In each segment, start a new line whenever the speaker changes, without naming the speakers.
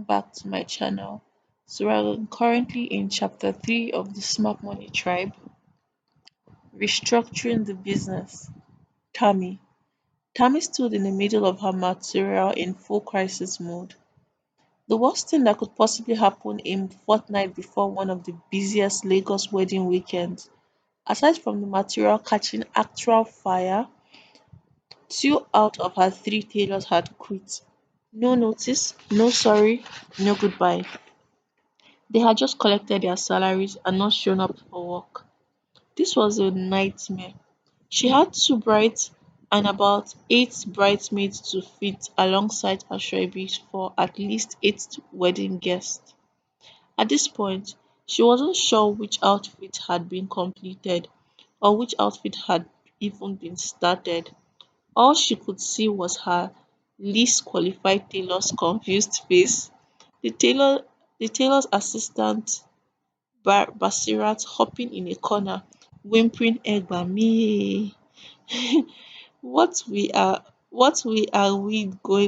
back to my channel. So we're currently in chapter 3 of the Smart Money Tribe, restructuring the business. Tammy. Tammy stood in the middle of her material in full crisis mode. The worst thing that could possibly happen a fortnight before one of the busiest Lagos wedding weekends, aside from the material catching actual fire, two out of her three tailors had quit. No notice, no sorry, no goodbye. They had just collected their salaries and not shown up for work. This was a nightmare. She had two brides and about eight bridesmaids to fit alongside Ashwebi for at least eight wedding guests. At this point, she wasn't sure which outfit had been completed or which outfit had even been started. All she could see was her least qualified tailor's confused face. The tailor the tailor's assistant Basirat hopping in a corner, whimpering Egba me. What we going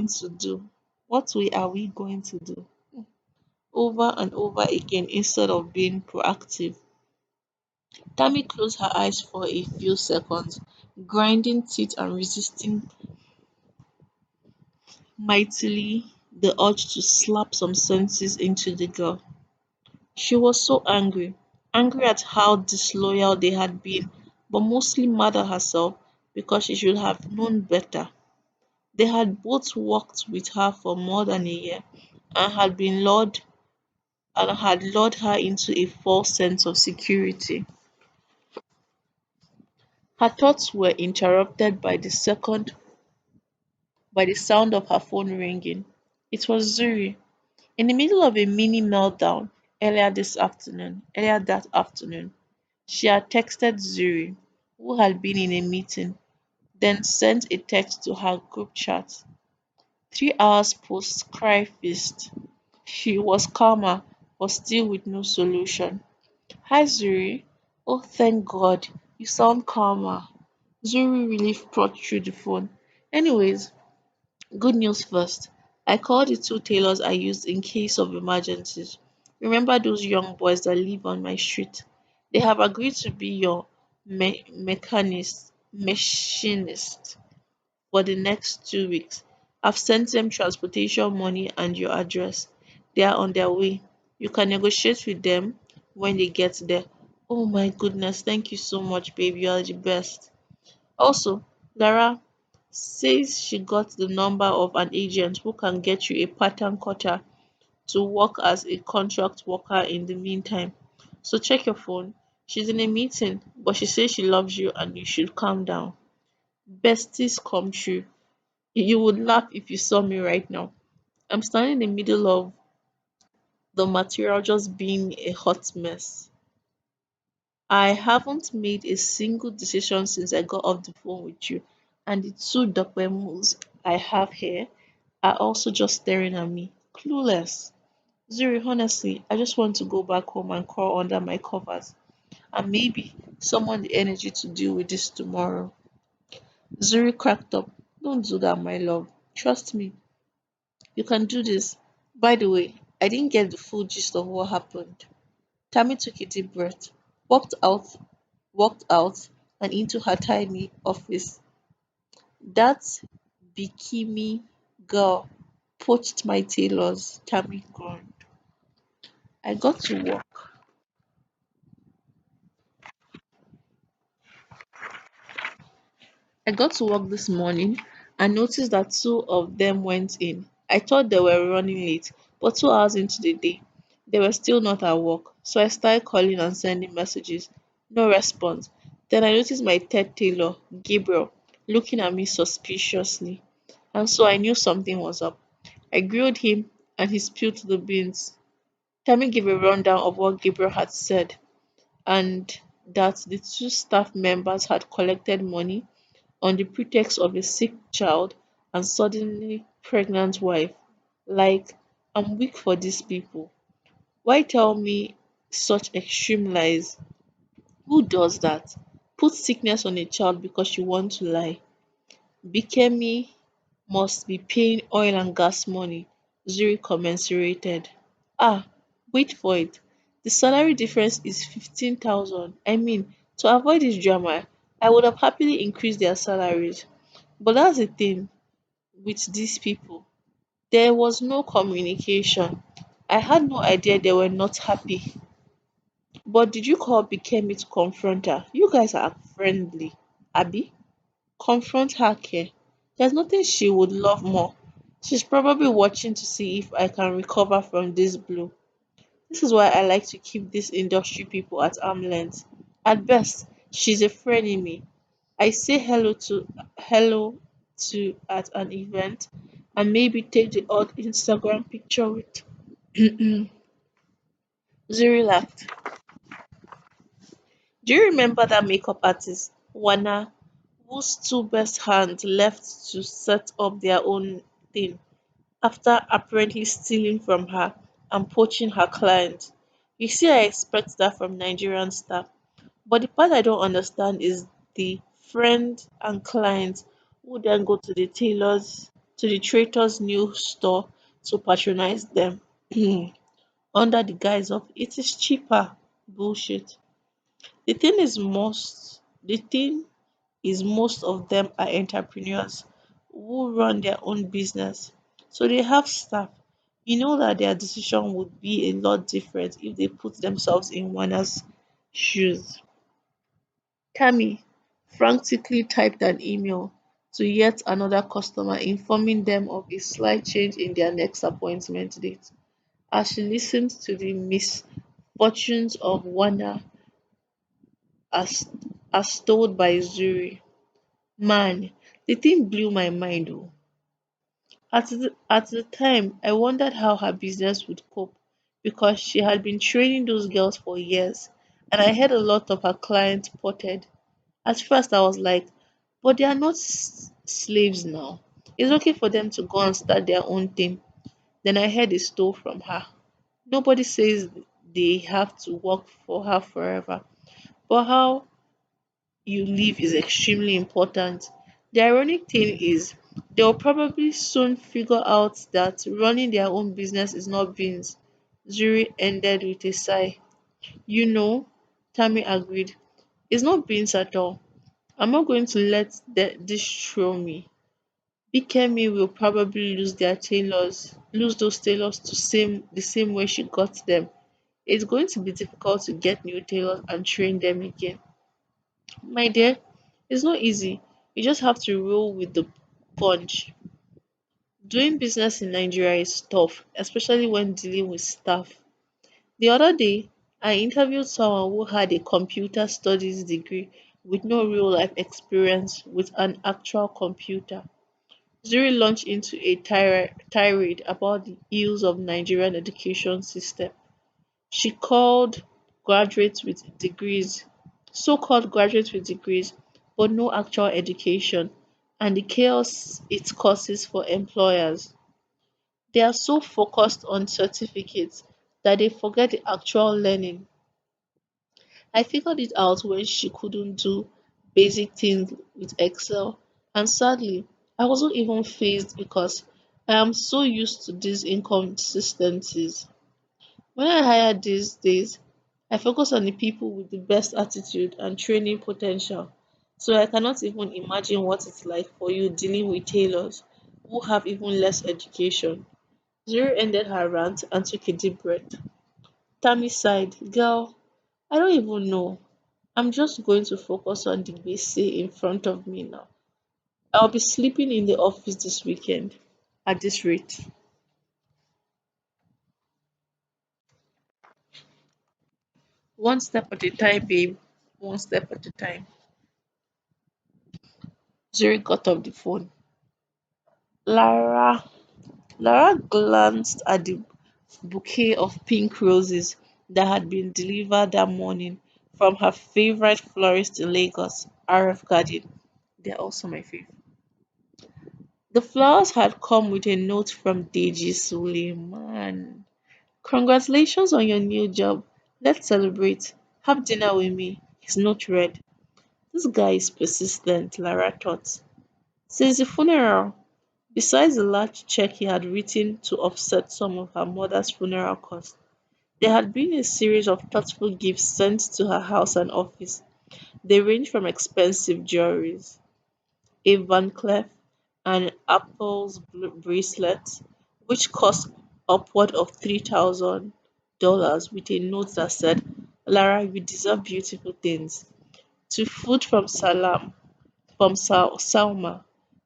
to do? What we are we going to do? Over and over again instead of being proactive. Tammy closed her eyes for a few seconds, grinding teeth and resisting mightily the urge to slap some senses into the girl. She was so angry, angry at how disloyal they had been, but mostly mad at herself because she should have known better. They had both worked with her for more than a year and had lured her into a false sense of security. Her thoughts were interrupted by the sound of her phone ringing. It was Zuri. In the middle of a mini meltdown earlier that afternoon, she had texted Zuri, who had been in a meeting, then sent a text to her group chat. 3 hours post cry feast. She was calmer, but still with no solution. Hi Zuri. Oh thank God. You sound calmer. Zuri relief brought through the phone. Anyways, good news first. I called the two tailors I used in case of emergencies. Remember those young boys that live on my street? They have agreed to be your machinist for the next 2 weeks. I've sent them transportation money and your address. They are on their way. You can negotiate with them when they get there. Oh my goodness, thank you so much, baby. You are the best. Also, Lara says she got the number of an agent who can get you a pattern cutter to work as a contract worker in the meantime. So check your phone. She's in a meeting, but she says she loves you and you should calm down. Besties come true. You would laugh if you saw me right now. I'm standing in the middle of the material just being a hot mess. I haven't made a single decision since I got off the phone with you, and the two documents I have here are also just staring at me, clueless. Zuri, honestly, I just want to go back home and crawl under my covers, and maybe summon the energy to deal with this tomorrow. Zuri cracked up. Don't do that, my love. Trust me, you can do this. By the way, I didn't get the full gist of what happened. Tammy took a deep breath, walked out, walked out and into her tiny office. That bikini girl poached my tailors, Tammy groaned. I got to work. I got to work this morning and noticed that two of them went in. I thought they were running late, but 2 hours into the day, they were still not at work. So I started calling and sending messages. No response. Then I noticed my third tailor, Gabriel, looking at me suspiciously. And so I knew something was up. I grilled him and he spilled the beans. Tammy gave a rundown of what Gabriel had said and that the two staff members had collected money on the pretext of a sick child and suddenly pregnant wife. Like, I'm weak for these people. Why tell me such extreme lies? Who does that? Put sickness on a child because you want to lie. Bikemi must be paying oil and gas money. Zuri commensurated. Ah, wait for it. The salary difference is 15,000. I mean, to avoid this drama, I would have happily increased their salaries. But that's the thing with these people. There was no communication. I had no idea they were not happy. But did you call Bikemi to confront her? You guys are friendly. Abby? Confront her, Care. There's nothing she would love more. She's probably watching to see if I can recover from this blow. This is why I like to keep these industry people at arm's length. At best, she's a frenemy. I say hello to at an event and maybe take the odd Instagram picture with Zuri laughed. Do you remember that makeup artist, Wana, whose two best hands left to set up their own thing after apparently stealing from her and poaching her clients? You see, I expect that from Nigerian staff. But the part I don't understand is the friend and client who then go to the traitor's new store to patronize them under the guise of it is cheaper. Bullshit. The thing is most of them are entrepreneurs who run their own business. So they have staff. You know that their decision would be a lot different if they put themselves in Wana's shoes. Tammy frantically typed an email to yet another customer informing them of a slight change in their next appointment date. As she listened to the misfortunes of Wana as, as told by Zuri, man, the thing blew my mind. Oh. At the time, I wondered how her business would cope because she had been training those girls for years, and I heard a lot of her clients potted. At first, I was like, but they are not slaves now. It's okay for them to go and start their own thing. Then I heard a story from her. Nobody says they have to work for her forever, but how you live is extremely important. The ironic thing is, they'll probably soon figure out that running their own business is not beans. Zuri ended with a sigh. You know, Tammy agreed. It's not beans at all. I'm not going to let this throw me. Bikemi will probably lose those tailors to the same way she got them. It's going to be difficult to get new tailors and train them again. My dear, it's not easy. You just have to roll with the punch. Doing business in Nigeria is tough, especially when dealing with staff. The other day, I interviewed someone who had a computer studies degree with no real life experience with an actual computer. Zuri launched into a tirade about the ills of Nigerian education system. She called graduates with degrees, so-called graduates with degrees, but no actual education, and the chaos it causes for employers. They are so focused on certificates that they forget the actual learning. I figured it out when she couldn't do basic things with Excel, and sadly, I wasn't even phased because I am so used to these inconsistencies. When I hire these days, I focus on the people with the best attitude and training potential. So I cannot even imagine what it's like for you dealing with tailors who have even less education. Zero ended her rant and took a deep breath. Tammy sighed, girl, I don't even know. I'm just going to focus on the BC in front of me now. I'll be sleeping in the office this weekend at this rate. One step at a time, babe. One step at a time. Zuri got off the phone. Lara Lara glanced at the bouquet of pink roses that had been delivered that morning from her favorite florist in Lagos, RF Garden. They're also my favorite. The flowers had come with a note from Deji Suleiman. Congratulations on your new job. Let's celebrate. Have dinner with me. His note read. This guy is persistent, Lara thought. Since the funeral, Besides the large check he had written to offset some of her mother's funeral costs, there had been a series of thoughtful gifts sent to her house and office. They ranged from expensive jewelries, a Van Cleef and Apple's bracelet, which cost upward of $3,000, with a note that said, "Lara, you deserve beautiful things," to food from Salma,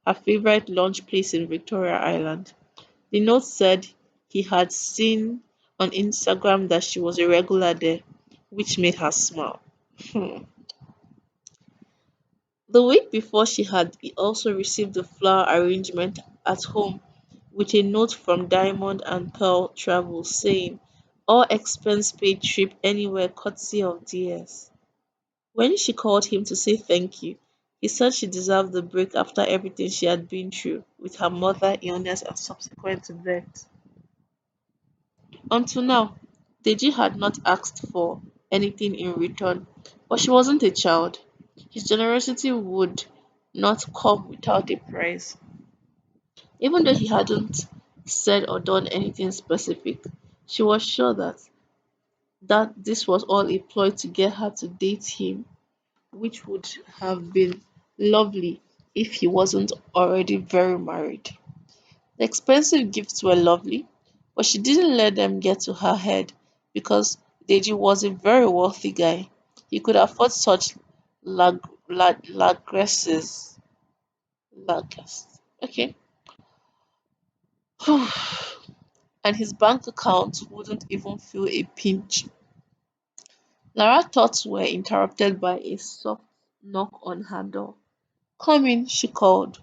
her favorite lunch place in Victoria Island. The note said he had seen on Instagram that she was a regular there, which made her smile. Hmm. The week before, she had also received a flower arrangement at home with a note from Diamond and Pearl Travel saying, "All expense paid trip anywhere courtesy of DS." When she called him to say thank you, he said she deserved the break after everything she had been through with her mother, illness, and subsequent death. Until now, Deji had not asked for anything in return, but she wasn't a child. His generosity would not come without a price. Even though he hadn't said or done anything specific, she was sure that this was all a ploy to get her to date him, which would have been lovely if he wasn't already very married. The expensive gifts were lovely, but she didn't let them get to her head because Deji was a very wealthy guy. He could afford such lagresses. Lagres. Okay. And his bank account wouldn't even feel a pinch. Lara's thoughts were interrupted by a soft knock on her door. "Come in," she called.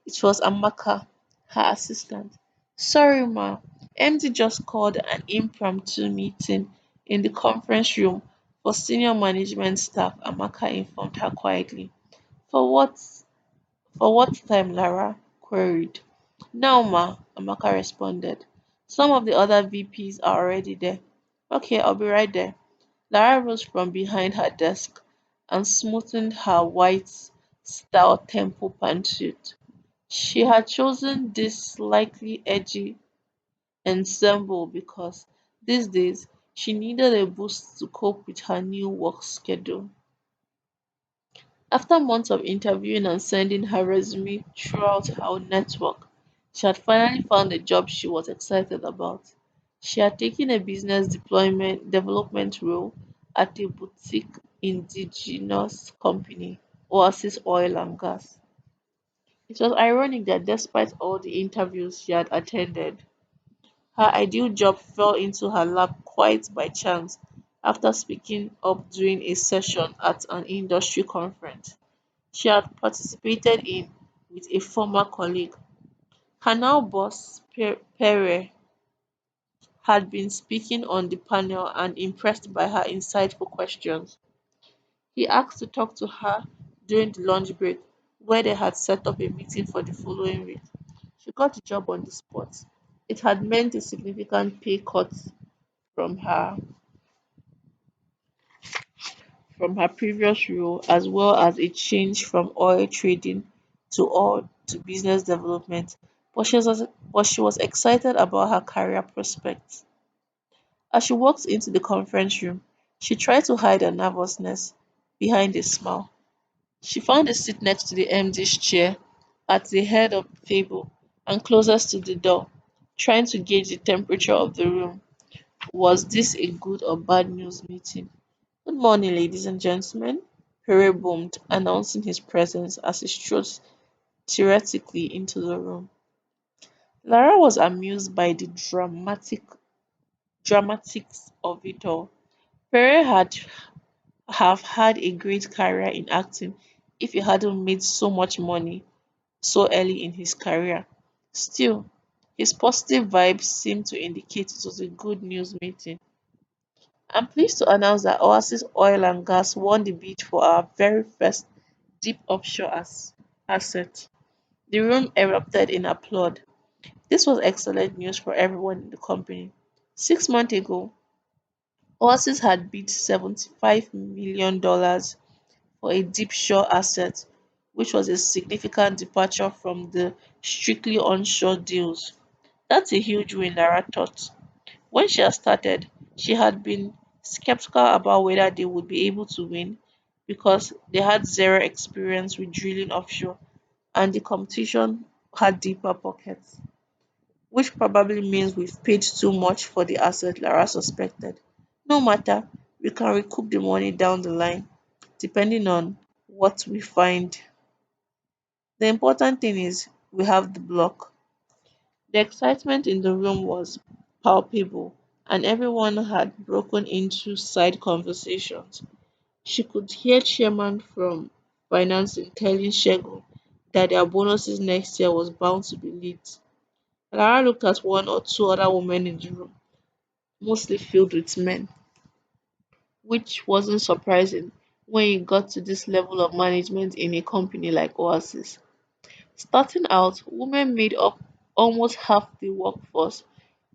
It was Amaka, her assistant. "Sorry, ma. MD just called an impromptu meeting in the conference room for senior management staff," Amaka informed her quietly. "For what for what time?" Lara queried. "Now, ma," Amaka responded. "Some of the other VPs are already there." "Okay, I'll be right there." Lara rose from behind her desk and smoothed her white style temple pantsuit. She had chosen this slightly edgy ensemble because these days she needed a boost to cope with her new work schedule. After months of interviewing and sending her resume throughout her network, she had finally found a job she was excited about. She had taken a business deployment development role at a boutique indigenous company, Oasis Oil and Gas. It was ironic that despite all the interviews she had attended, her ideal job fell into her lap quite by chance after speaking up during a session at an industry conference she had participated in with a former colleague. Her now boss, Pere, had been speaking on the panel and impressed by her insightful questions. He asked to talk to her during the lunch break, where they had set up a meeting for the following week. She got the job on the spot. It had meant a significant pay cut from her from her previous role, as well as a change from oil trading to business development. But she was excited about her career prospects. As she walked into the conference room, she tried to hide her nervousness behind a smile. She found a seat next to the MD's chair at the head of the table and closest to the door, trying to gauge the temperature of the room. Was this a good or bad news meeting? "Good morning, ladies and gentlemen," Pere boomed, announcing his presence as he strode theatrically into the room. Lara was amused by the dramatics of it all. Pere had have had a great career in acting if he hadn't made so much money so early in his career. Still, his positive vibes seemed to indicate it was a good news meeting. "I'm pleased to announce that Oasis Oil and Gas won the bid for our very first deep offshore asset." The room erupted in applause. This was excellent news for everyone in the company. 6 months ago, Oasis had bid $75 million for a deep shore asset, which was a significant departure from the strictly onshore deals. That's a huge win, Lara thought. When she had started, she had been skeptical about whether they would be able to win because they had zero experience with drilling offshore and the competition had deeper pockets, which probably means we've paid too much for the asset, Lara suspected. No matter, we can recoup the money down the line, depending on what we find. The important thing is we have the block. The excitement in the room was palpable, and everyone had broken into side conversations. She could hear chairman from financing telling Shego that their bonuses next year was bound to be lit. Lara looked at one or two other women in the room, mostly filled with men, which wasn't surprising when you got to this level of management in a company like Oasis. Starting out, women made up almost half the workforce,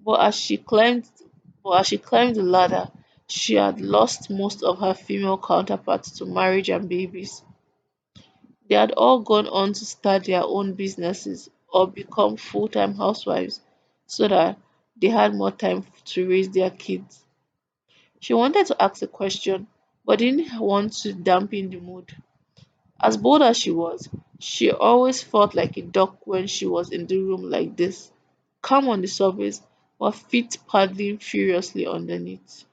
but as she climbed the ladder, she had lost most of her female counterparts to marriage and babies. They had all gone on to start their own businesses or become full-time housewives so that they had more time to raise their kids. She wanted to ask a question, but didn't want to dampen the mood. As bold as she always felt like a duck when she was in the room like this, calm on the surface, but feet paddling furiously underneath.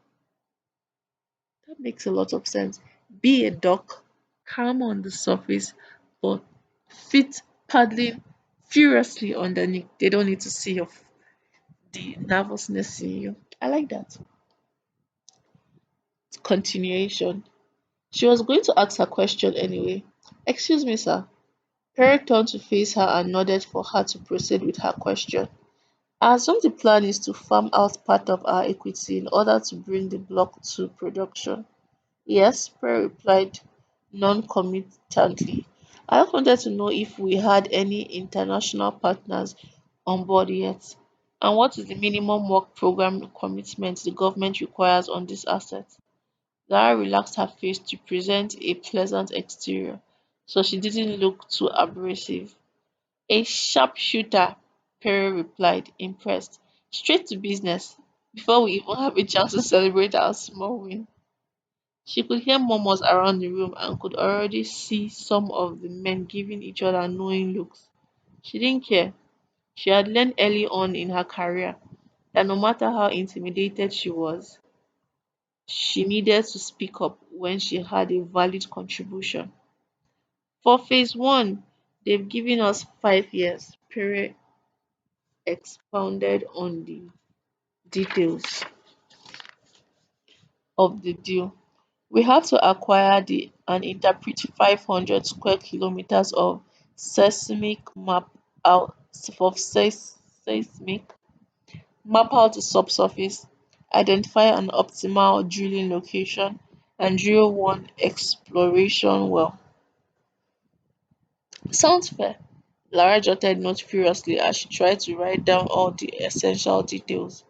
That makes a lot of sense. Be a duck, calm on the surface, but feet paddling furiously underneath. They don't need to see the nervousness in you. I like that. Continuation. She was going to ask her question anyway. Excuse me, sir. Perry turned to face her and nodded for her to proceed with her question. I assume the plan is to farm out part of our equity in order to bring the block to production. Yes, Perry replied non-committantly. I just wanted to know if we had any international partners on board yet, and what is the minimum work program commitment the government requires on this asset. Lara relaxed her face to present a pleasant exterior, so she didn't look too abrasive. A sharpshooter, Perry replied, impressed. Straight to business, before we even have a chance to celebrate our small win. She could hear murmurs around the room and could already see some of the men giving each other knowing looks. She didn't care. She had learned early on in her career that no matter how intimidated she was, she needed to speak up when she had a valid contribution. For phase one, they've given us 5 years. Perry expounded on the details of the deal. We have to acquire the and interpret 500 square kilometers of seismic map out of seismic map out the subsurface, identify an optimal drilling location, and drill one exploration well. Sounds fair. Lara jotted notes furiously as she tried to write down all the essential details.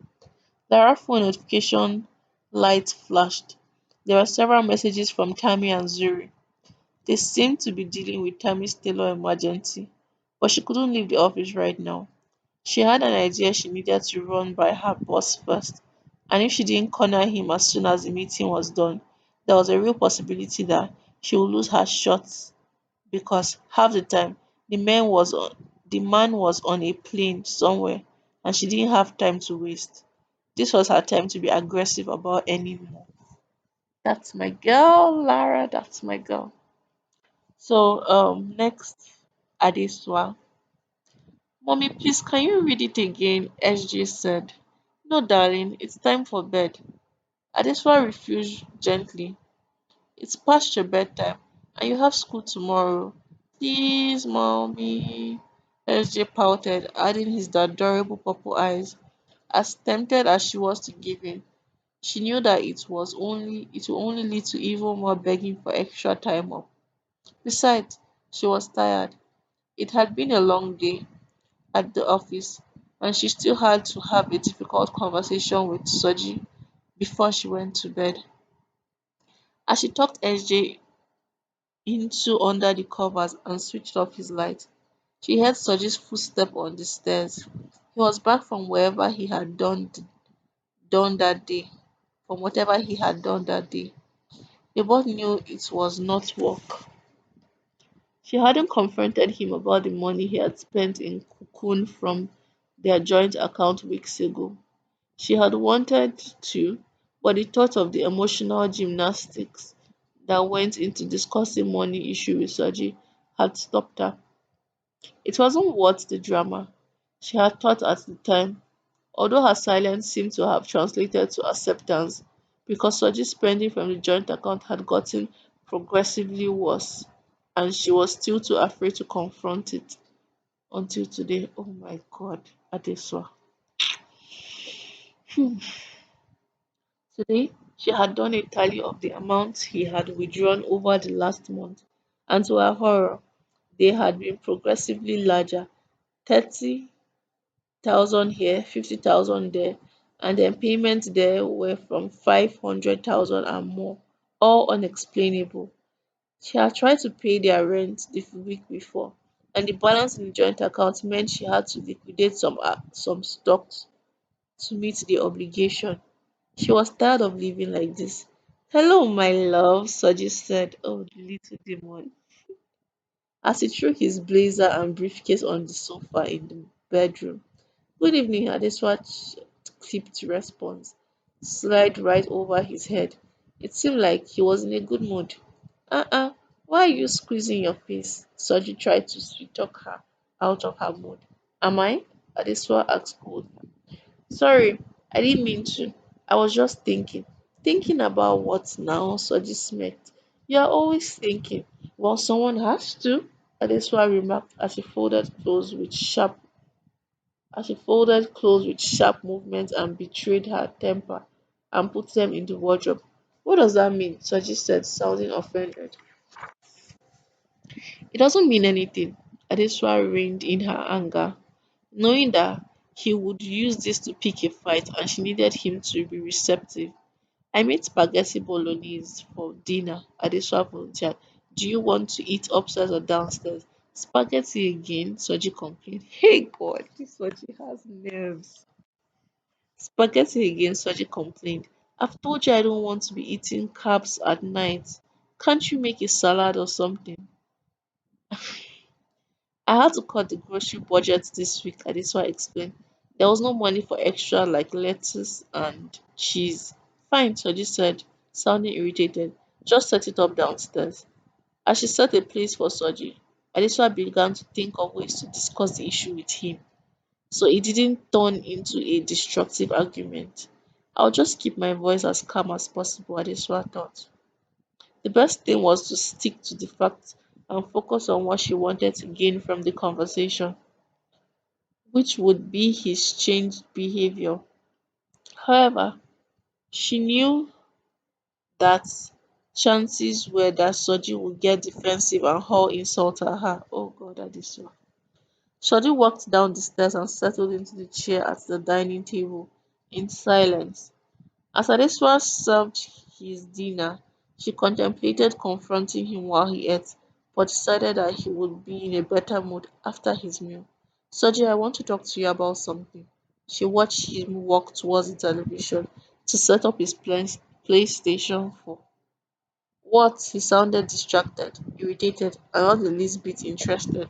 Lara's phone notification light flashed. There were several messages from Tammy and Zuri. They seemed to be dealing with Tammy's Taylor emergency, but she couldn't leave the office right now. She had an idea she needed to run by her boss first, and if she didn't corner him as soon as the meeting was done, there was a real possibility that she would lose her shots because half the time the man was on a plane somewhere and she didn't have time to waste. This was her time to be aggressive about any more. That's my girl, Lara. That's my girl. So next Adeswa. Mommy, please can you read it again? SJ said. No, darling, it's time for bed. Adeswa refused gently. It's past your bedtime and you have school tomorrow. Please, mommy. SJ pouted, adding his adorable purple eyes. As tempted as she was to give in, she knew that it would only lead to even more begging for extra time off. Besides, she was tired. It had been a long day at the office, and she still had to have a difficult conversation with Soji before she went to bed. As she tucked SJ into under the covers and switched off his light. She heard Soji's footstep on the stairs. He was back from wherever he had done that day. From whatever he had done that day. They both knew it was not work. She hadn't confronted him about the money he had spent in Cocoon from their joint account weeks ago. She had wanted to, but the thought of the emotional gymnastics that went into discussing money issue with Soji had stopped her. It wasn't worth the drama, she had thought at the time, although her silence seemed to have translated to acceptance because Soji's spending from the joint account had gotten progressively worse and she was still too afraid to confront it until today. Oh my god, Adeswa. Hmm. Today, she had done a tally of the amounts he had withdrawn over the last month, and to her horror, they had been progressively larger 30,000 here, 50,000 there, and then payments there were from 500,000 and more, all unexplainable. She had tried to pay their rent the week before, and the balance in the joint account meant she had to liquidate some stocks to meet the obligation. She was tired of living like this. Hello, my love, Soji said. Oh, the little demon. As he threw his blazer and briefcase on the sofa in the bedroom. Good evening, Adeswat clipped response. Slide right over his head. It seemed like he was in a good mood. Why are you squeezing your face? Soji tried to sweet talk her out of her mood. Am I? Adeswa asked coldly. Sorry, I didn't mean to. I was just thinking. Thinking about what now? Soji smirked. You're always thinking. Well, someone has to, Adeswa remarked as she folded clothes with sharp movements and betrayed her temper and put them in the wardrobe. What does that mean? Soji said, sounding offended. It doesn't mean anything. Adeswa reined in her anger, knowing that he would use this to pick a fight and she needed him to be receptive. I made spaghetti bolognese for dinner, Adeswa volunteered. Do you want to eat upstairs or downstairs? Spaghetti again, Soji complained. Hey God, this Soji has nerves. Spaghetti again, Soji complained. I've told you I don't want to be eating carbs at night. Can't you make a salad or something? I had to cut the grocery budget this week, Adeswa explained. There was no money for extra like lettuce and cheese. Fine, Soji said, sounding irritated. Just set it up downstairs. As she set a place for Soji, Adeswa began to think of ways to discuss the issue with him so it didn't turn into a destructive argument. I'll just keep my voice as calm as possible, Adeswa thought. The best thing was to stick to the facts and focus on what she wanted to gain from the conversation, which would be his changed behavior. However, she knew that chances were that Soji would get defensive and hurl insult at her. Oh God, that is so. Soji walked down the stairs and settled into the chair at the dining table in silence. As Adeswa served his dinner, she contemplated confronting him while he ate, but decided that he would be in a better mood after his meal. Soji, I want to talk to you about something. She watched him walk towards the television to set up his PlayStation 4. What? He sounded distracted, irritated, and not the least bit interested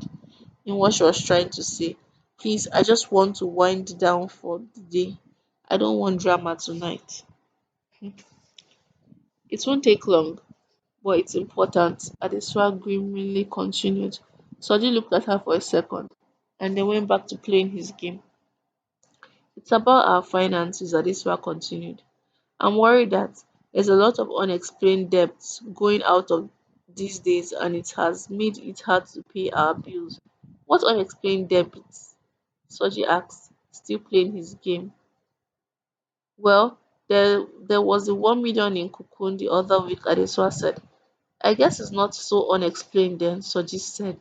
in what she was trying to say. Please, I just want to wind down for the day. I don't want drama tonight. It won't take long, but it's important, Adeswa grimly continued. Soji looked at her for a second and then went back to playing his game. It's about our finances, Adeswa continued. I'm worried that there's a lot of unexplained debts going out of these days and it has made it hard to pay our bills. What unexplained debts? Soji asked, still playing his game. Well, there was the 1 million in Cocoon the other week, Adeswa said. I guess it's not so unexplained then, Soji said.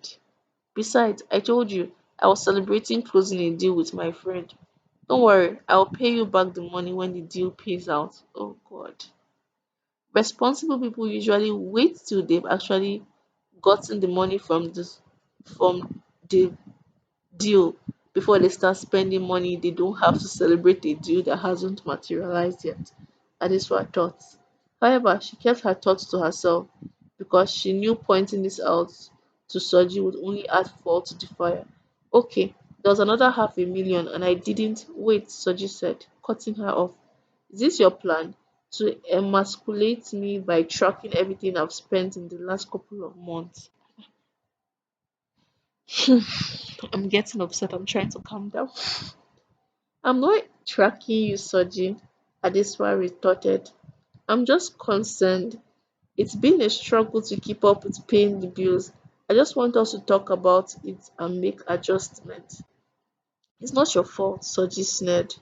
Besides, I told you I was celebrating closing a deal with my friend. Don't worry, I'll pay you back the money when the deal pays out. Oh God. Responsible people usually wait till they've actually gotten the money from the deal before they start spending money. They don't have to celebrate a deal that hasn't materialized yet. And this was her thoughts. However, she kept her thoughts to herself because she knew pointing this out to Soji would only add fuel to the fire. Okay, there was another half a million and I didn't wait, Soji said, cutting her off. Is this your plan? To emasculate me by tracking everything I've spent in the last couple of months? I'm getting upset. I'm trying to calm down. I'm not tracking you, Soji, Adeswa retorted. I'm just concerned. It's been a struggle to keep up with paying the bills. I just want us to talk about it and make adjustments. It's not your fault, Soji sneered.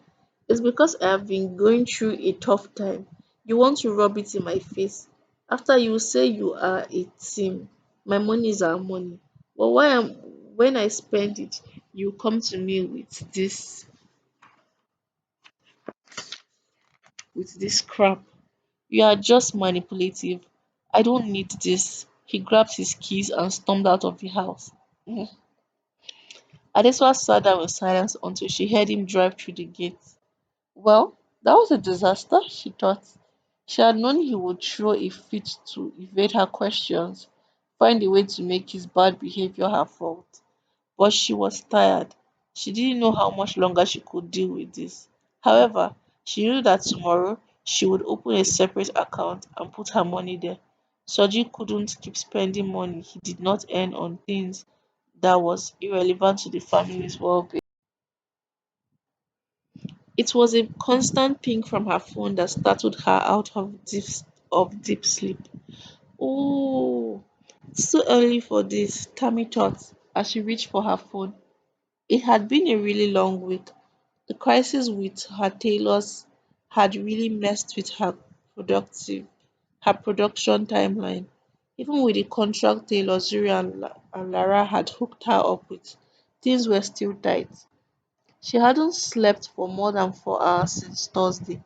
It's because I have been going through a tough time. You want to rub it in my face. After you say you are a team, my money is our money. But when I spend it, you come to me with this crap. You are just manipulative. I don't need this. He grabbed his keys and stormed out of the house. Mhm. Adeswa sat down in silence until she heard him drive through the gate. Well, that was a disaster, she thought. She had known he would throw a fit to evade her questions, find a way to make his bad behavior her fault. But she was tired. She didn't know how much longer she could deal with this. However, she knew that tomorrow she would open a separate account and put her money there. Soji couldn't keep spending money he did not earn on things that was irrelevant to the family's well-being. It was a constant ping from her phone that startled her out of deep sleep. Oh, it's so early for this, Tammy thought as she reached for her phone. It had been a really long week. The crisis with her tailors had really messed with her production timeline. Even with the contract Taylor, Zuri and Lara had hooked her up with, things were still tight. She hadn't slept for more than 4 hours since Thursday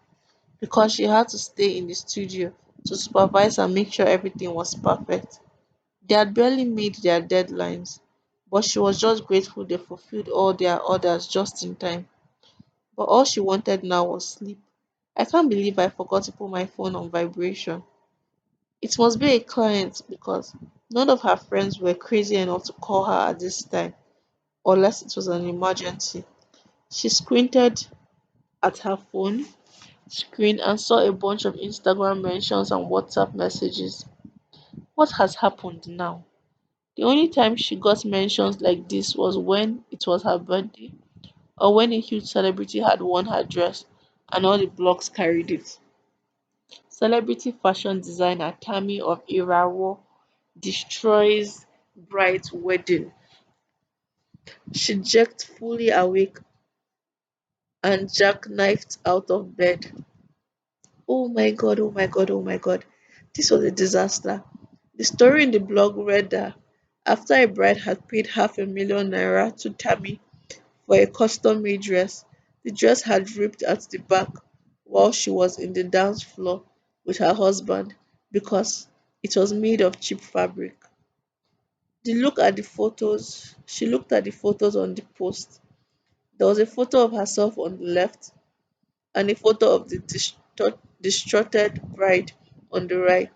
because she had to stay in the studio to supervise and make sure everything was perfect. They had barely made their deadlines, but she was just grateful they fulfilled all their orders just in time. But all she wanted now was sleep. I can't believe I forgot to put my phone on vibration. It must be a client because none of her friends were crazy enough to call her at this time, unless it was an emergency. She squinted at her phone screen and saw a bunch of Instagram mentions and WhatsApp messages. What has happened now? The only time she got mentions like this was when it was her birthday or when a huge celebrity had worn her dress and all the blogs carried it. Celebrity fashion designer Tammy of Irawo destroys bride's wedding. She jerked fully awake and jackknifed out of bed. Oh my god, oh my god, oh my god. This was a disaster. The story in the blog read that after a bride had paid half a million naira to Tammy for a custom made dress, the dress had ripped at the back while she was in the dance floor with her husband because it was made of cheap fabric. She looked at the photos on the post. There was a photo of herself on the left and a photo of the distraughted bride on the right.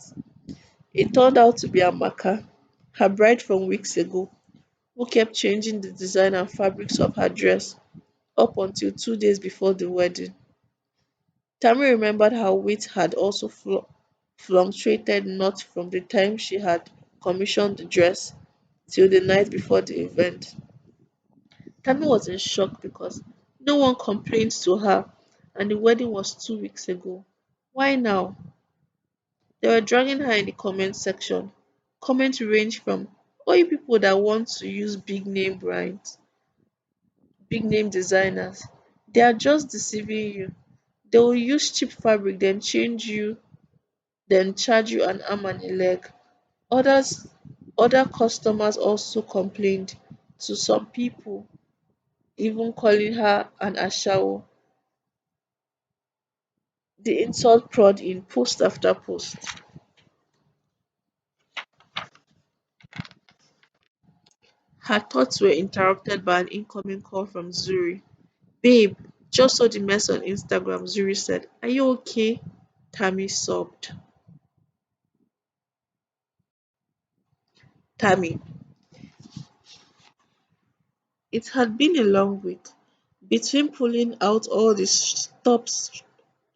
It turned out to be Amaka, her bride from weeks ago, who kept changing the design and fabrics of her dress up until 2 days before the wedding. Tammy remembered how weight had also fluctuated not from the time she had commissioned the dress till the night before the event. Tammy was in shock because no one complained to her and the wedding was 2 weeks ago. Why now? They were dragging her in the comment section. Comments range from all you people that want to use big name designers. They are just deceiving you. They will use cheap fabric, then charge you an arm and a leg. Others Other customers also complained to some people, even calling her an ashawo. The insult poured in post after post. Her thoughts were interrupted by an incoming call from Zuri. Babe, just saw the mess on Instagram, Zuri said. Are you okay? Tammy sobbed. Tammy, it had been a long week. Between pulling out all the stops,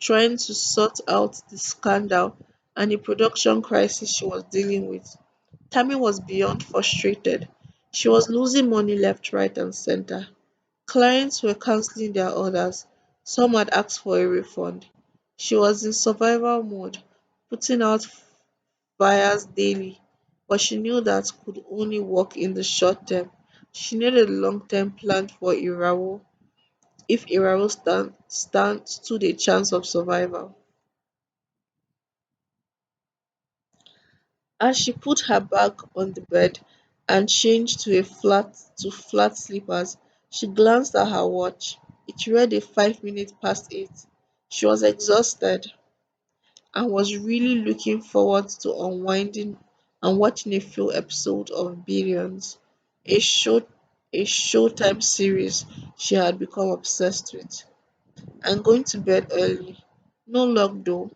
trying to sort out the scandal, and the production crisis she was dealing with, Tammy was beyond frustrated. She was losing money left, right, and center. Clients were cancelling their orders. Some had asked for a refund. She was in survival mode, putting out fires daily, but she knew that could only work in the short term. She needed a long term plan for Irawo if Irawo stood a chance of survival. As she put her bag on the bed and changed to flat slippers, she glanced at her watch. It read a 5 minutes past 8. She was exhausted and was really looking forward to unwinding and watching a few episodes of Billions, a show a Showtime series she had become obsessed with, and going to bed early. No luck though.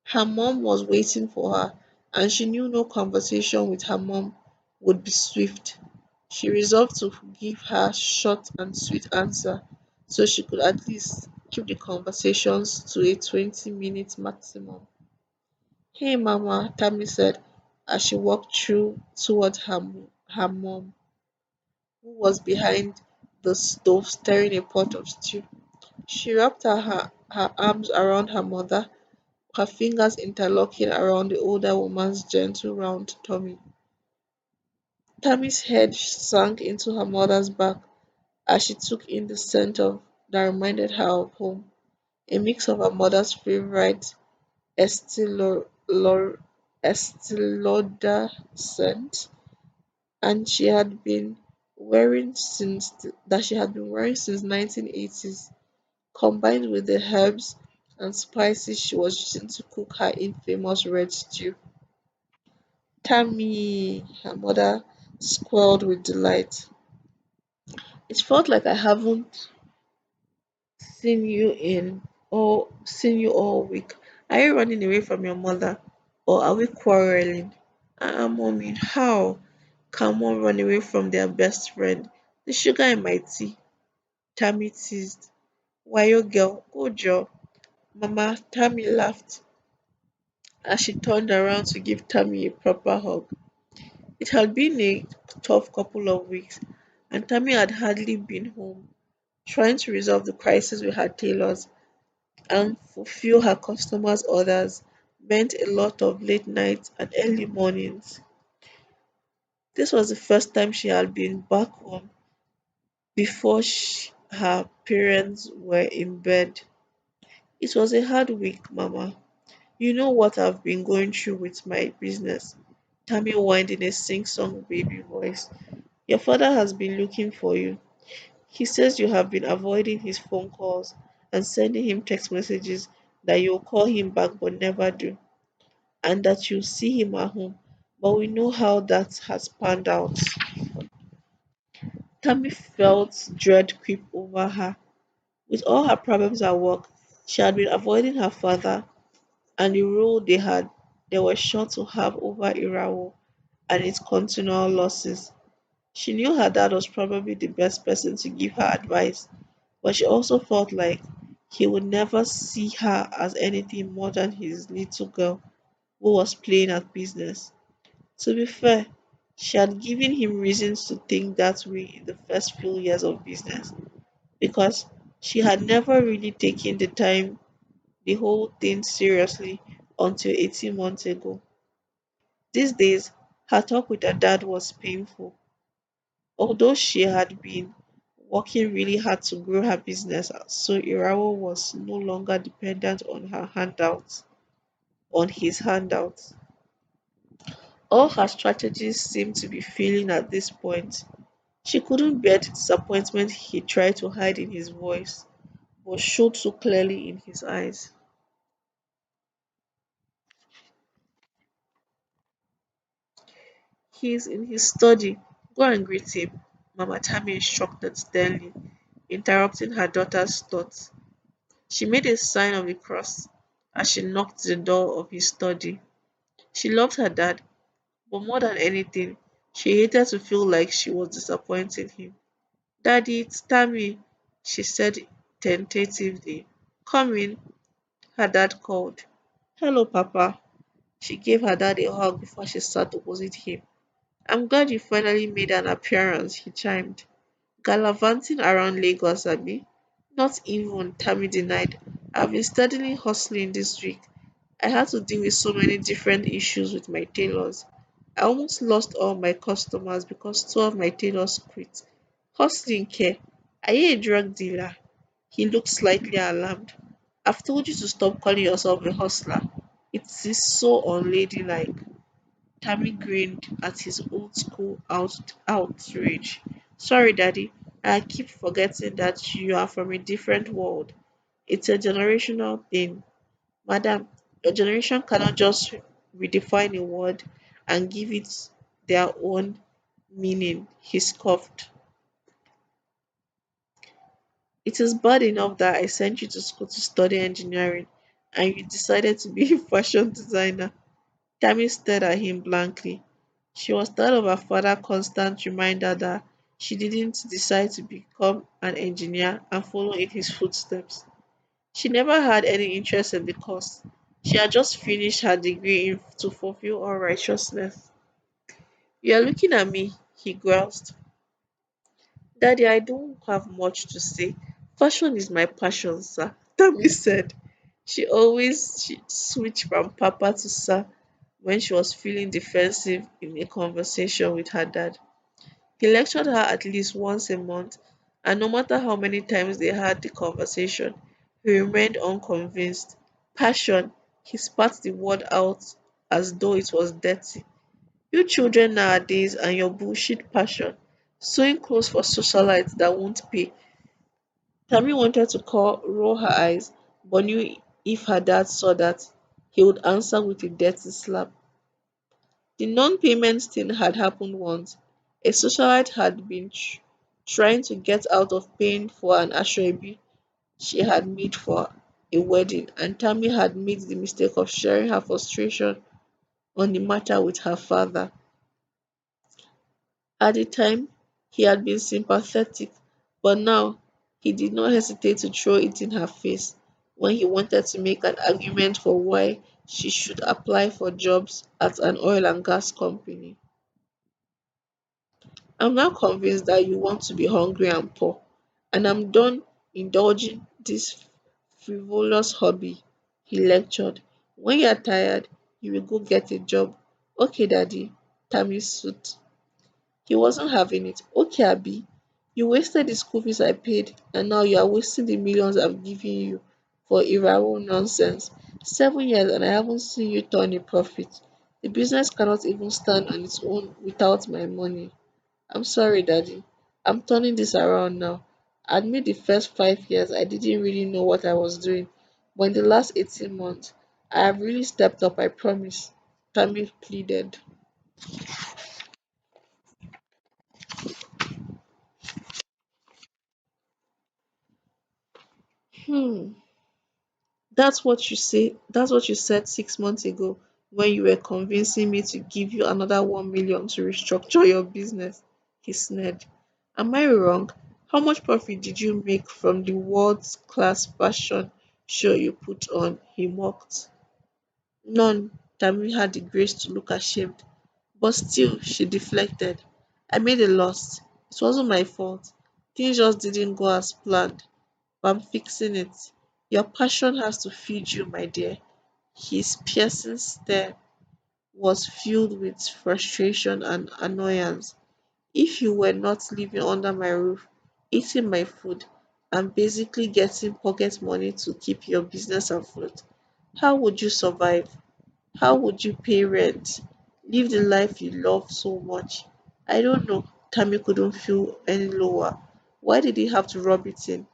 Her mom was waiting for her, and she knew no conversation with her mom would be swift. She resolved to give her short and sweet answer so she could at least keep the conversations to a 20-minute maximum. Hey mama, Tammy said as she walked through towards her mom, who was behind the stove stirring a pot of stew. She wrapped her arms around her mother, her fingers interlocking around the older woman's gentle round tummy. Tammy's head sank into her mother's back as she took in the scent of that reminded her of home, a mix of her mother's favorite Estee Estee Lauder scent, and she had been wearing since 1980s, combined with the herbs and spices she was using to cook her infamous red stew. Tammy, her mother squealed with delight. It felt like I haven't seen you all week. Are you running away from your mother? Or are we quarreling? Mommy, how can one run away from their best friend? The sugar in my tea. Tammy teased. Why you girl? Go job. Mama, Tammy laughed as she turned around to give Tammy a proper hug. It had been a tough couple of weeks, and Tammy had hardly been home, trying to resolve the crisis with her tailors and fulfill her customers' orders meant a lot of late nights and early mornings. This was the first time she had been back home before her parents were in bed. It was a hard week, Mama. You know what I've been going through with my business. Tammy whined in a sing-song baby voice. Your father has been looking for you. He says you have been avoiding his phone calls and sending him text messages that you'll call him back but never do, and that you'll see him at home. But we know how that has panned out. Tammy felt dread creep over her. With all her problems at work, she had been avoiding her father and the role they were sure to have over Irawo and its continual losses. She knew her dad was probably the best person to give her advice, but she also felt like he would never see her as anything more than his little girl who was playing at business. To be fair, she had given him reasons to think that way in the first few years of business because she had never really taken the whole thing seriously until 18 months ago. These days, her talk with her dad was painful. Although she had been working really hard to grow her business, so Irawo was no longer dependent on his handouts. All her strategies seemed to be failing at this point. She couldn't bear the disappointment he tried to hide in his voice, but showed so clearly in his eyes. He is in his study. Go and greet him, Mama Tammy instructed sternly, interrupting her daughter's thoughts. She made a sign of the cross as she knocked the door of his study. She loved her dad, but more than anything, she hated to feel like she was disappointing him. Daddy, it's Tammy, she said tentatively. Come in, her dad called. Hello, Papa. She gave her dad a hug before she sat opposite him. I'm glad you finally made an appearance, he chimed. Gallivanting around Lagos, Abby? Not even, Tammy denied. I've been steadily hustling this week. I had to deal with so many different issues with my tailors. I almost lost all my customers because two of my tailors quit. Hustling care. Are you a drug dealer? He looked slightly alarmed. I've told you to stop calling yourself a hustler. It is so unladylike. Tammy grinned at his old school outrage. Sorry, Daddy. I keep forgetting that you are from a different world. It's a generational thing. Madam, your generation cannot just redefine a word and give it their own meaning. He scoffed. It is bad enough that I sent you to school to study engineering and you decided to be a fashion designer. Tammy stared at him blankly. She was tired of her father's constant reminder that she didn't decide to become an engineer and follow in his footsteps. She never had any interest in the course. She had just finished her degree to fulfill all righteousness. You are looking at me, he groused. Daddy, I don't have much to say. Fashion is my passion, sir, Tammy said. She switched from Papa to Sir when she was feeling defensive in a conversation with her dad. He lectured her at least once a month, and no matter how many times they had the conversation, he remained unconvinced. Passion, he spat the word out as though it was dirty. You children nowadays and your bullshit passion. Sewing clothes for socialites that won't pay. Tammy wanted to roll her eyes, but knew if her dad saw that, he would answer with a dirty slap. The non-payment thing had happened once. A socialite had been trying to get out of paying for an ashrabi she had made for a wedding, and Tammy had made the mistake of sharing her frustration on the matter with her father. At the time, he had been sympathetic, but now he did not hesitate to throw it in her face when he wanted to make an argument for why she should apply for jobs at an oil and gas company. I'm now convinced that you want to be hungry and poor, and I'm done indulging this frivolous hobby, he lectured. When you're tired, you will go get a job. Okay, Daddy, Tammy suit. He wasn't having it. Okay, Abby, you wasted the school fees I paid, and now you are wasting the millions I've given you for Iraro nonsense. 7 years and I haven't seen you turn a profit. The business cannot even stand on its own without my money. I'm sorry, Daddy. I'm turning this around now. I admit the first 5 years I didn't really know what I was doing, but in the last 18 months, I have really stepped up, I promise. Tammy pleaded. Hmm. That's what you said 6 months ago when you were convincing me to give you another 1 million to restructure your business. He sneered. Am I wrong? How much profit did you make from the world's class fashion show you put on? He mocked. None. Tammy had the grace to look ashamed. But still, she deflected. I made a loss. It wasn't my fault. Things just didn't go as planned. But I'm fixing it. Your passion has to feed you, my dear. His piercing stare was filled with frustration and annoyance. If you were not living under my roof, eating my food, and basically getting pocket money to keep your business afloat, how would you survive? How would you pay rent? Live the life you love so much? I don't know. Tammy couldn't feel any lower. Why did he have to rub it in?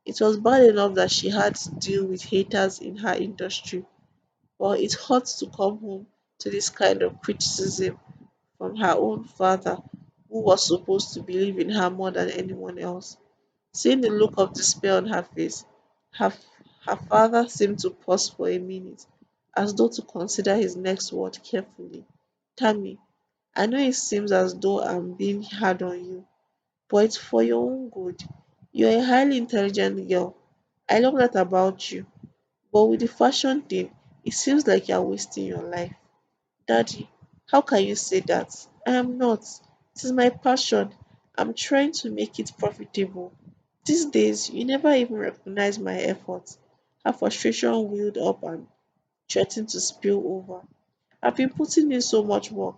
It was bad enough that she had to deal with haters in her industry, but it hurt to come home to this kind of criticism from her own father who was supposed to believe in her more than anyone else. Seeing the look of despair on her face, her, her father seemed to pause for a minute, as though to consider his next word carefully. Tammy, I know it seems as though I'm being hard on you, but it's for your own good. You're a highly intelligent girl. I love that about you. But with the fashion thing, it seems like you're wasting your life. Daddy, how can you say that? I am not. It is my passion. I'm trying to make it profitable. These days, you never even recognize my efforts. Her frustration wheeled up and threatened to spill over. I've been putting in so much work.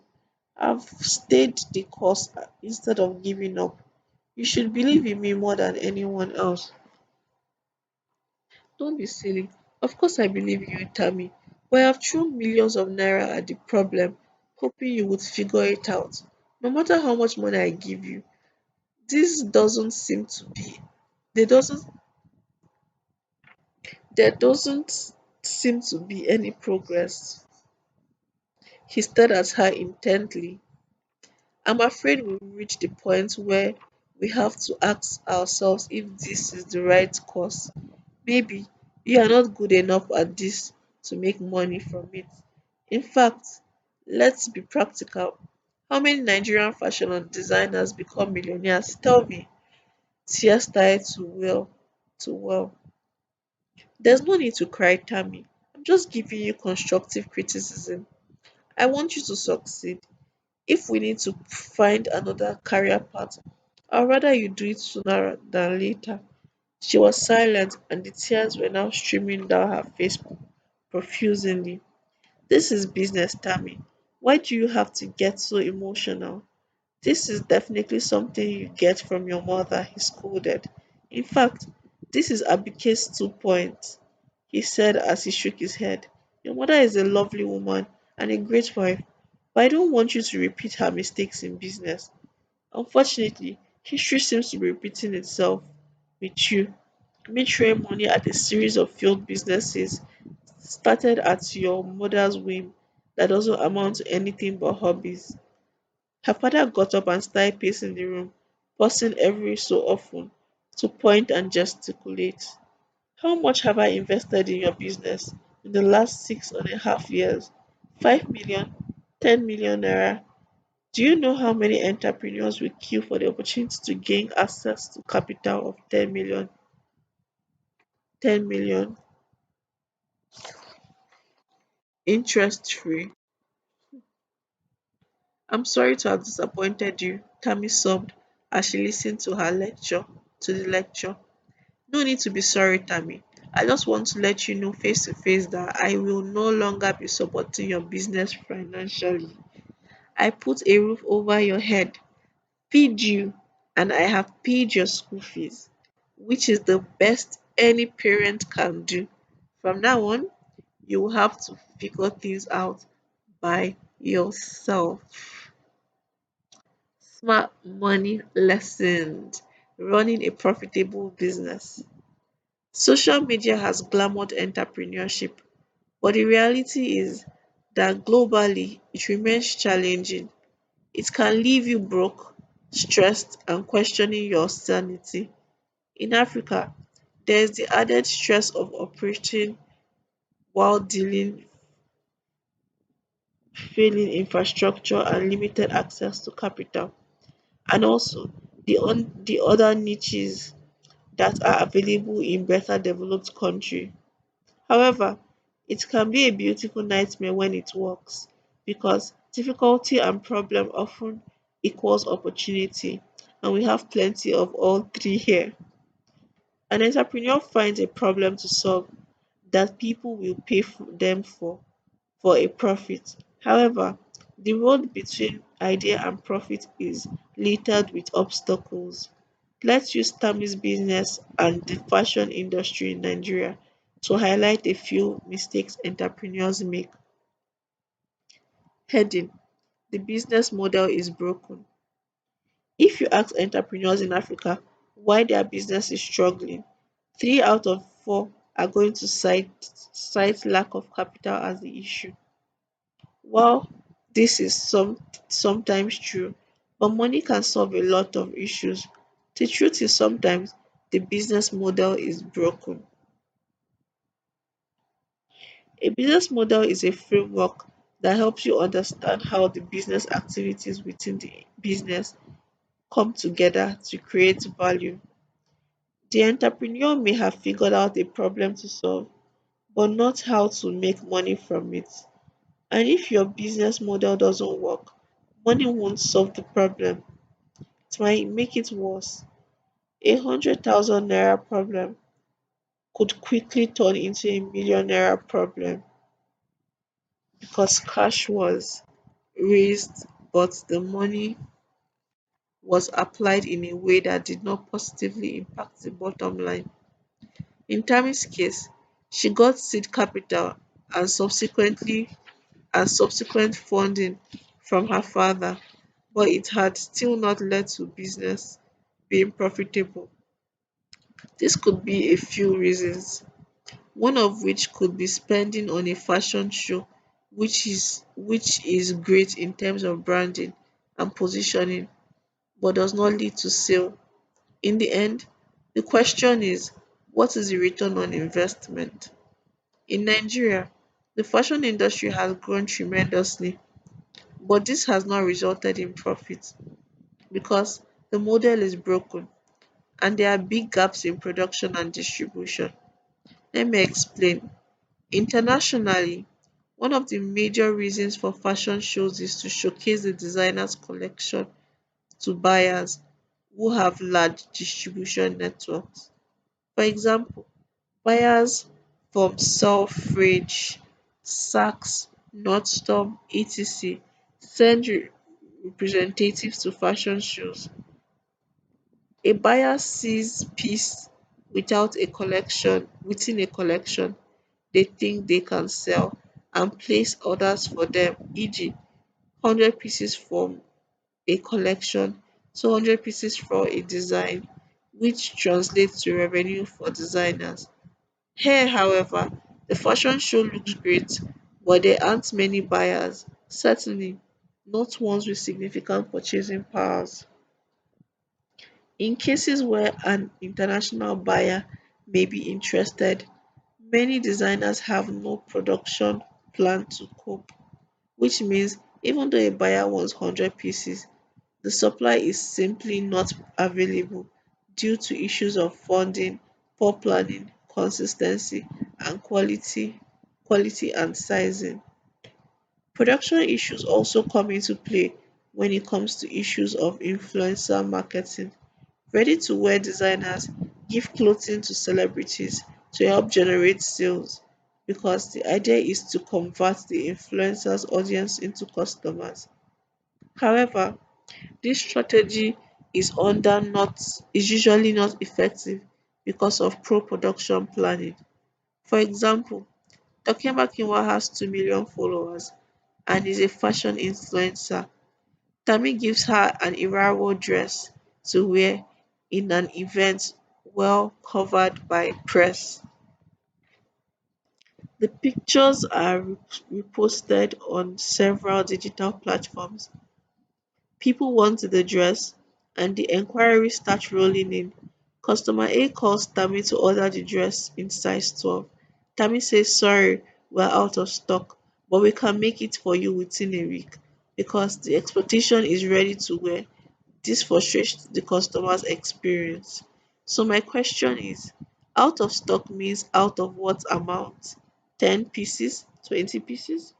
I've stayed the course instead of giving up. You should believe in me more than anyone else. Don't be silly. Of course I believe you, Tammy. But I have thrown millions of naira at the problem, hoping you would figure it out. No matter how much money I give you, this doesn't seem to be there doesn't seem to be any progress. He stared at her intently. I'm afraid we've reached the point where we have to ask ourselves if this is the right course. Maybe you are not good enough at this to make money from it. In fact, let's be practical. How many Nigerian fashion designers become millionaires? Tell me. Tears started to well. There's no need to cry, Tammy. I'm just giving you constructive criticism. I want you to succeed. If we need to find another career path, I'd rather you do it sooner than later. She was silent, and the tears were now streaming down her face profusely. This is business, Tammy. Why do you have to get so emotional? This is definitely something you get from your mother, he scolded. In fact, this is Abike's 2 points, he said as he shook his head. Your mother is a lovely woman and a great wife, but I don't want you to repeat her mistakes in business. Unfortunately, history seems to be repeating itself with you. Me throwing money at a series of failed businesses started at your mother's whim that doesn't amount to anything but hobbies. Her father got up and started pacing the room, pausing every so often to point and gesticulate. How much have I invested in your business in the last 6.5 years? 5 million? 10 million naira? Do you know how many entrepreneurs will queue for the opportunity to gain access to capital of 10 million? 10 million interest free. I'm sorry to have disappointed you, Tammy sobbed as she listened to the lecture. No need to be sorry, Tammy. I just want to let you know face to face that I will no longer be supporting your business financially. I put a roof over your head, feed you, and I have paid your school fees, which is the best any parent can do. From now on, you will have to figure things out by yourself. Smart money lessons. Running a profitable business. Social media has glamored entrepreneurship, but the reality is that globally it remains challenging. It can leave you broke, stressed, and questioning your sanity. In Africa, there is the added stress of operating while dealing failing infrastructure and limited access to capital, and also the other niches that are available in better developed countries. However, it can be a beautiful nightmare when it works because difficulty and problem often equals opportunity, and we have plenty of all three here. An entrepreneur finds a problem to solve that people will pay them for a profit. However, the road between idea and profit is littered with obstacles. Let's use Tammy's business and the fashion industry in Nigeria to highlight a few mistakes entrepreneurs make. Heading: The business model is broken. If you ask entrepreneurs in Africa why their business is struggling, 3 out of 4 are going to cite lack of capital as the issue. While this is sometimes true, But money can solve a lot of issues. The truth is sometimes the business model is broken. A business model is a framework that helps you understand how the business activities within the business come together to create value. The entrepreneur may have figured out a problem to solve, but not how to make money from it. And if your business model doesn't work, money won't solve the problem. It might make it worse. 100,000 naira problem could quickly turn into a million naira problem because cash was raised, but the money was applied in a way that did not positively impact the bottom line. In Tammy's case, she got seed capital and subsequent funding from her father, but it had still not led to business being profitable. This could be a few reasons, one of which could be spending on a fashion show, which is great in terms of branding and positioning, but does not lead to sale. In the end, the question is, what is the return on investment? In Nigeria, the fashion industry has grown tremendously, but this has not resulted in profit because the model is broken and there are big gaps in production and distribution. Let me explain. Internationally, one of the major reasons for fashion shows is to showcase the designer's collection to buyers who have large distribution networks. For example, buyers from Selfridge, Saks, Nordstrom, etc. send representatives to fashion shows. A buyer sees piece within a collection they think they can sell and place orders for them, e.g., 100 pieces from a collection, 200 pieces for a design, which translates to revenue for designers. Here, however, the fashion show looks great, but there aren't many buyers, certainly not ones with significant purchasing powers. In cases where an international buyer may be interested, many designers have no production plan to cope, which means even though a buyer wants 100 pieces, the supply is simply not available due to issues of funding, poor planning, consistency, and quality and sizing. Production issues also come into play when it comes to issues of influencer marketing. Ready to wear designers give clothing to celebrities to help generate sales because the idea is to convert the influencer's audience into customers. However, this strategy is usually not effective because of poor production planning. For example, Tokemba Kinwa has 2 million followers and is a fashion influencer. Tammy gives her an Iraro dress to wear in an event well covered by press. The pictures are reposted on several digital platforms. People want the dress, and the enquiries start rolling in. Customer A calls Tammy to order the dress in size 12. Tammy says, "Sorry, we're out of stock, but we can make it for you within a week because the expectation is ready to wear." This frustrates the customer's experience. So, my question is, out of stock means out of what amount? 10 pieces? 20 pieces?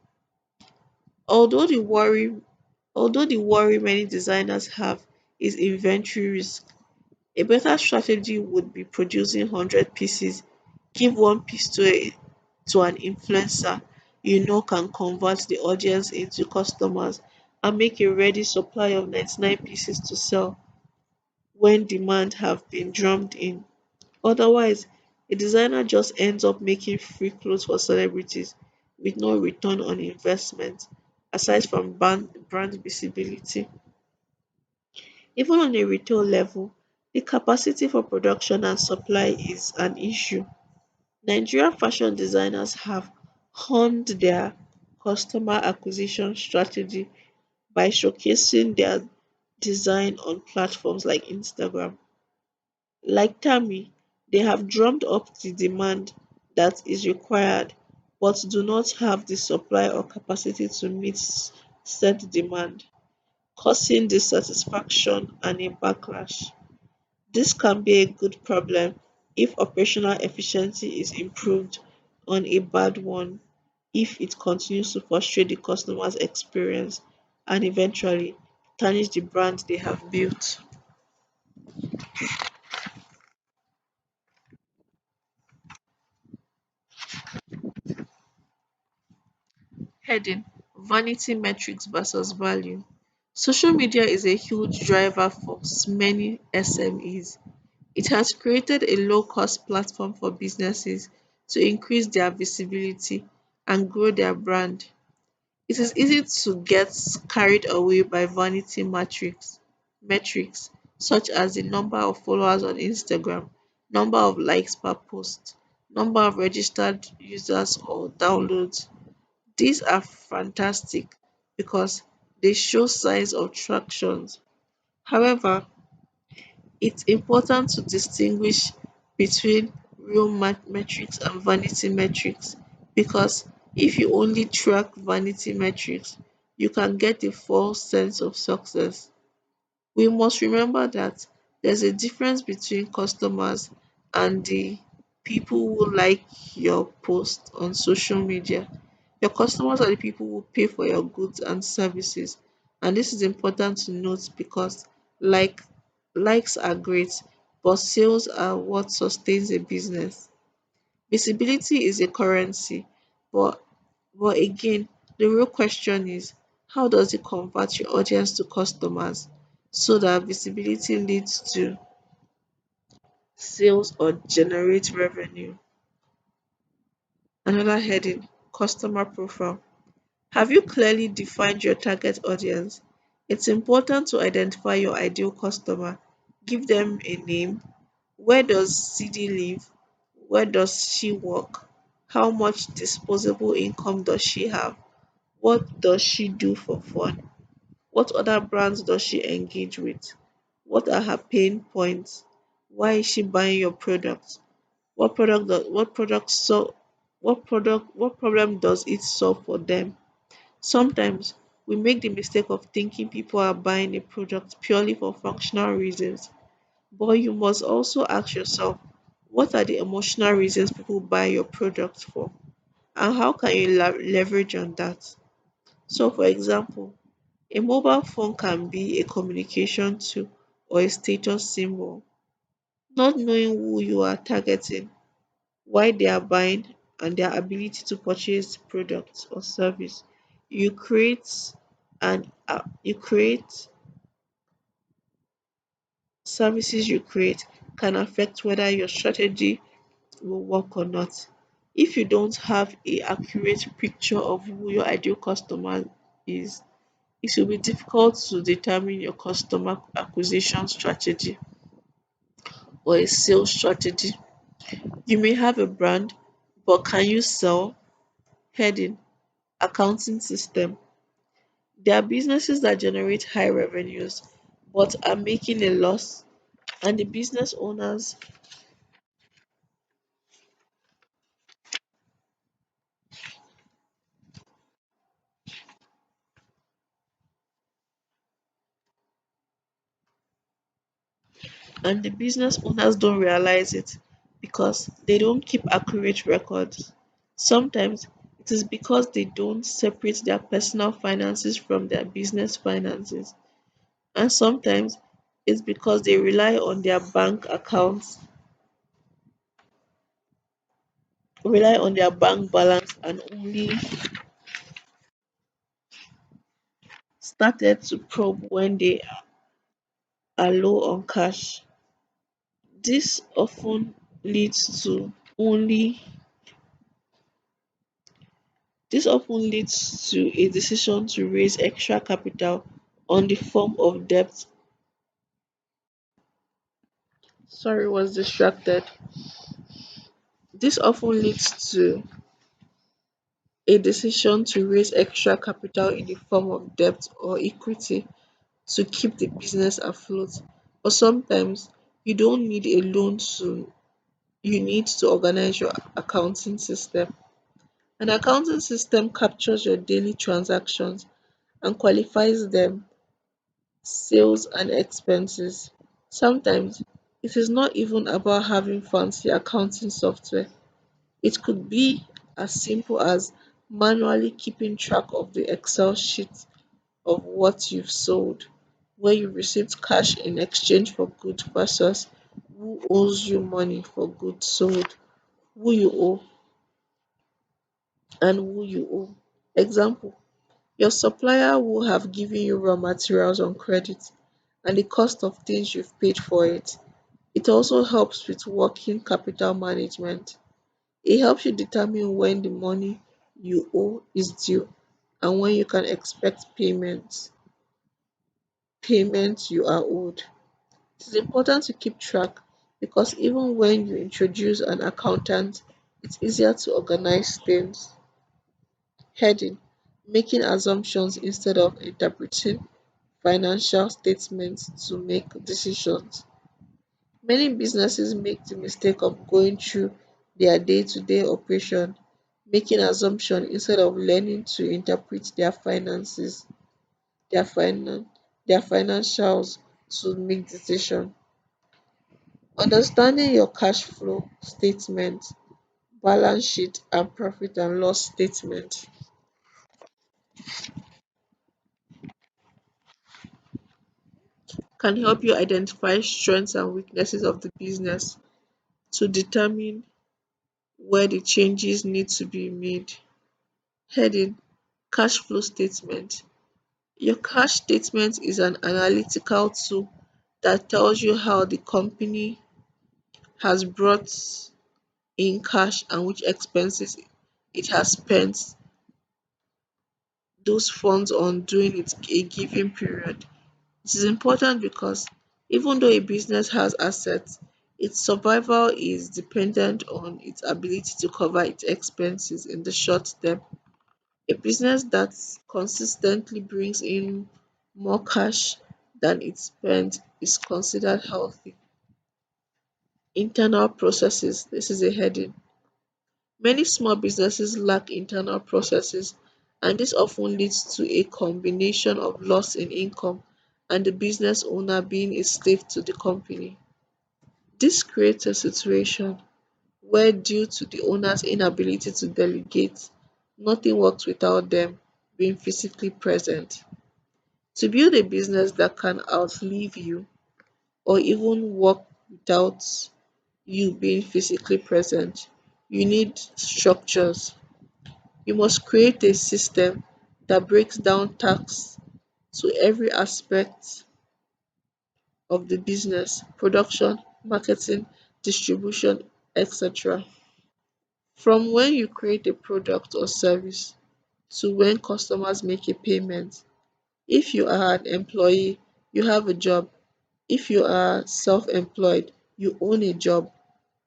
Although the worry Although the worry many designers have is inventory risk, a better strategy would be producing 100 pieces, give one piece to an influencer you know can convert the audience into customers and make a ready supply of 99 pieces to sell when demand have been drummed in. Otherwise, a designer just ends up making free clothes for celebrities with no return on investment aside from brand visibility. Even on a retail level, the capacity for production and supply is an issue. Nigerian fashion designers have honed their customer acquisition strategy by showcasing design on platforms like Instagram. Like Tammy, they have drummed up the demand that is required but do not have the supply or capacity to meet said demand, causing dissatisfaction and a backlash. This can be a good problem if operational efficiency is improved on a bad one if it continues to frustrate the customer's experience and eventually tarnish the brand they have built. Heading: Vanity metrics versus value. Social media is a huge driver for many SMEs. It has created a low cost platform for businesses to increase their visibility and grow their brand. It is easy to get carried away by vanity metrics such as the number of followers on Instagram, number of likes per post, number of registered users or downloads. These are fantastic because they show signs of traction. However, it's important to distinguish between real metrics and vanity metrics because if you only track vanity metrics, you can get a false sense of success. We must remember that there's a difference between customers and the people who like your post on social media. Your customers are the people who pay for your goods and services. And this is important to note because like likes are great, but sales are what sustains a business. Visibility is a currency, but again, the real question is how does it convert your audience to customers so that visibility leads to sales or generate revenue? Another heading: customer profile. Have you clearly defined your target audience? It's important to identify your ideal customer. Give them a name. Where does CD live? Where does she work? How much disposable income does she have? What does she do for fun? What other brands does she engage with? What are her pain points? Why is she buying your product? What problem does it solve for them? Sometimes we make the mistake of thinking people are buying a product purely for functional reasons, but you must also ask yourself what are the emotional reasons people buy your product for, and how can you leverage on that? So, for example, a mobile phone can be a communication tool or a status symbol. Not knowing who you are targeting, why they are buying, and their ability to purchase products or service, you create you create services you create can affect whether your strategy will work or not. If you don't have a accurate picture of who your ideal customer is, it will be difficult to determine your customer acquisition strategy or a sales strategy. You may have a brand, but can you sell? Heading: accounting system. There are businesses that generate high revenues but are making a loss, and the business owners don't realize it because they don't keep accurate records. Sometimes it is because they don't separate their personal finances from their business finances, and sometimes it's because they rely on their bank balance and only started to probe when they are low on cash. This often leads to only this often leads to a decision to raise extra capital on the form of debt. Sorry, was distracted. This often leads to a decision to raise extra capital in the form of debt or equity, to keep the business afloat. But sometimes you don't need a loan to you need to organize your accounting system. An accounting system captures your daily transactions and qualifies them sales and expenses. Sometimes it is not even about having fancy accounting software. It could be as simple as manually keeping track of the Excel sheet of what you've sold, where you received cash in exchange for goods versus who owes you money for goods sold, who you owe and who you owe. Example, your supplier will have given you raw materials on credit and the cost of things you've paid for it. It also helps with working capital management. It helps you determine when the money you owe is due and when you can expect payment you are owed. It is important to keep track because even when you introduce an accountant, it's easier to organize things. Heading, making assumptions instead of interpreting financial statements to make decisions. Many businesses make the mistake of going through their day-to-day operation, making assumptions instead of learning to interpret their finan- their financials to make decisions. Understanding your cash flow statement, balance sheet, and profit and loss statement can help you identify strengths and weaknesses of the business to determine where the changes need to be made. Heading, cash flow statement. Your cash statement is an analytical tool that tells you how the company has brought in cash and which expenses it has spent those funds on during a given period. It is important because even though a business has assets, its survival is dependent on its ability to cover its expenses in the short term. A business that consistently brings in more cash than it spends is considered healthy. Internal processes. This is a heading. Many small businesses lack internal processes, and this often leads to a combination of loss in income and the business owner being a slave to the company. This creates a situation where, due to the owner's inability to delegate, nothing works without them being physically present. To build a business that can outlive you or even work without you being physically present, you need structures. You must create a system that breaks down tasks to every aspect of the business: production, marketing, distribution, etc. From when you create a product or service to when customers make a payment. If you are an employee, you have a job. If you are self employed, you own a job.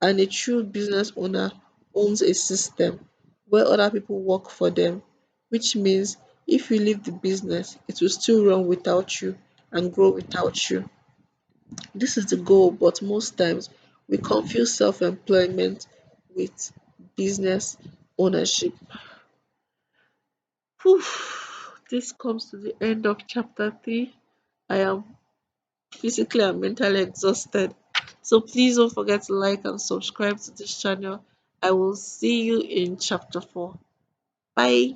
And a true business owner owns a system where other people work for them, which means if you leave the business, it will still run without you and grow without you. This is the goal, but most times we confuse self employment with business ownership. Whew. This comes to the end of chapter 3. I am physically and mentally exhausted. So please don't forget to like and subscribe to this channel. I will see you in chapter 4. Bye.